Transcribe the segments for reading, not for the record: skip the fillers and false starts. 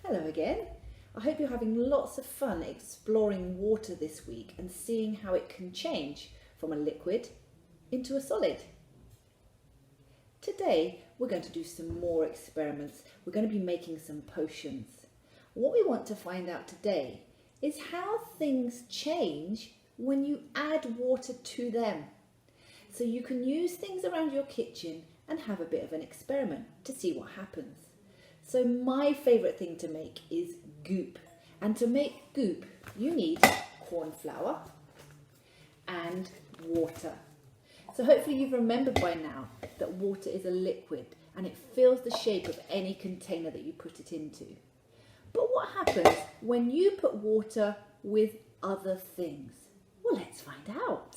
Hello again. I hope you're having lots of fun exploring water this week and seeing how it can change from a liquid into a solid. Today we're going to do some more experiments. We're going to be making some potions. What we want to find out today is how things change when you add water to them. So you can use things around your kitchen and have a bit of an experiment to see what happens. So my favourite thing to make is goop. And to make goop, you need corn flour and water. So hopefully you've remembered by now that water is a liquid and it fills the shape of any container that you put it into. But what happens when you put water with other things? Well, let's find out.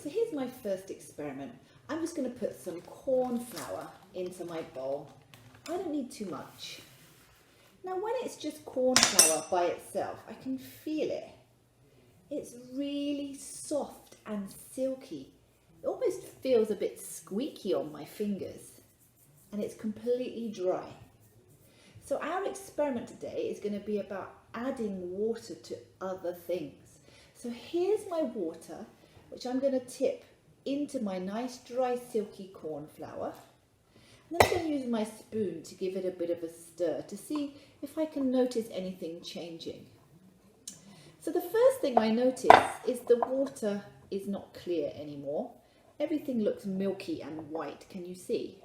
So here's my first experiment. I'm just going to put some corn flour into my bowl. I don't need too much. Now when it's just corn flour by itself, I can feel it. It's really soft and silky. It almost feels a bit squeaky on my fingers, and it's completely dry. So our experiment today is going to be about adding water to other things. So here's my water, which I'm going to tip into my nice dry silky corn flour. And then I'm going to use my spoon to give it a bit of a stir to see if I can notice anything changing. So the first thing I notice is the water is not clear anymore. Everything looks milky and white. Can you see?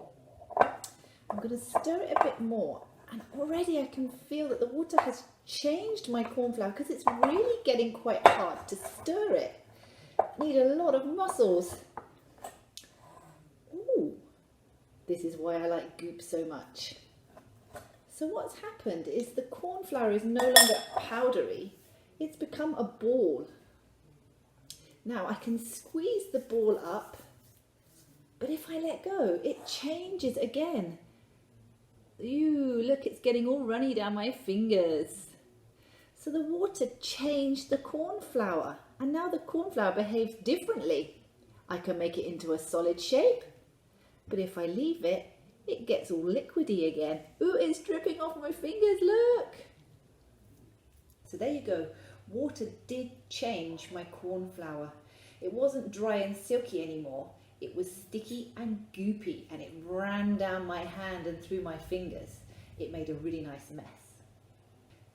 I'm going to stir it a bit more, and already I can feel that the water has changed my corn flour because it's really getting quite hard to stir it. I need a lot of muscles. Ooh. This is why I like goop so much. So what's happened is the corn flour is no longer powdery, it's become a ball. Now I can squeeze the ball up, but if I let go, it changes again. Ooh, look, it's getting all runny down my fingers. So the water changed the corn flour, and now the corn flour behaves differently. I can make it into a solid shape. But if I leave it, it gets all liquidy again. Ooh, it's dripping off my fingers, look! So there you go. Water did change my corn flour. It wasn't dry and silky anymore. It was sticky and goopy, and it ran down my hand and through my fingers. It made a really nice mess.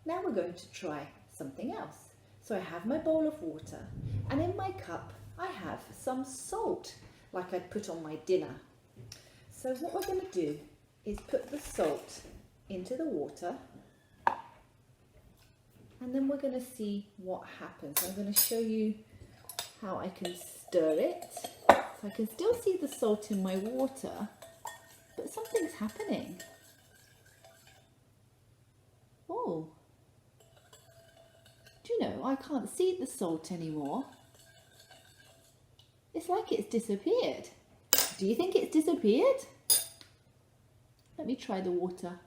Now we're going to try something else. So I have my bowl of water, and in my cup I have some salt, like I'd put on my dinner. So what we're going to do is put the salt into the water, and then we're going to see what happens. I'm going to show you how I can stir it. So I can still see the salt in my water, but something's happening. Oh, do you know, I can't see the salt anymore. It's like it's disappeared. Do you think it's disappeared? Let me try the water.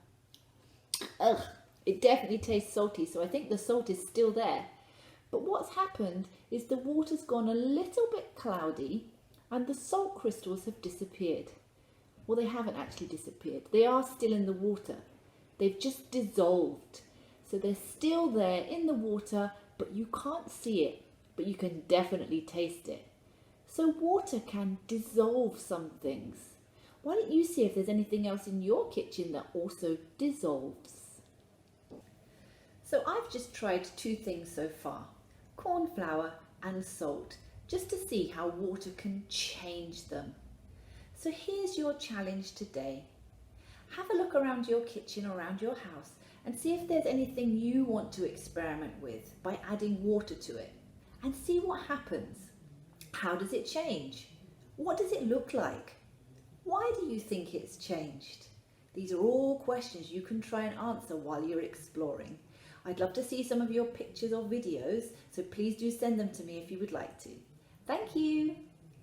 Ugh, it definitely tastes salty, so I think the salt is still there. But what's happened is the water's gone a little bit cloudy and the salt crystals have disappeared. Well, they haven't actually disappeared. They are still in the water. They've just dissolved. So they're still there in the water, but you can't see it, but you can definitely taste it. So water can dissolve some things. Why don't you see if there's anything else in your kitchen that also dissolves? So I've just tried two things so far, corn flour and salt, just to see how water can change them. So here's your challenge today. Have a look around your kitchen, around your house, and see if there's anything you want to experiment with by adding water to it, and see what happens. How does it change? What does it look like? Why do you think it's changed? These are all questions you can try and answer while you're exploring. I'd love to see some of your pictures or videos, so please do send them to me if you would like to. Thank you.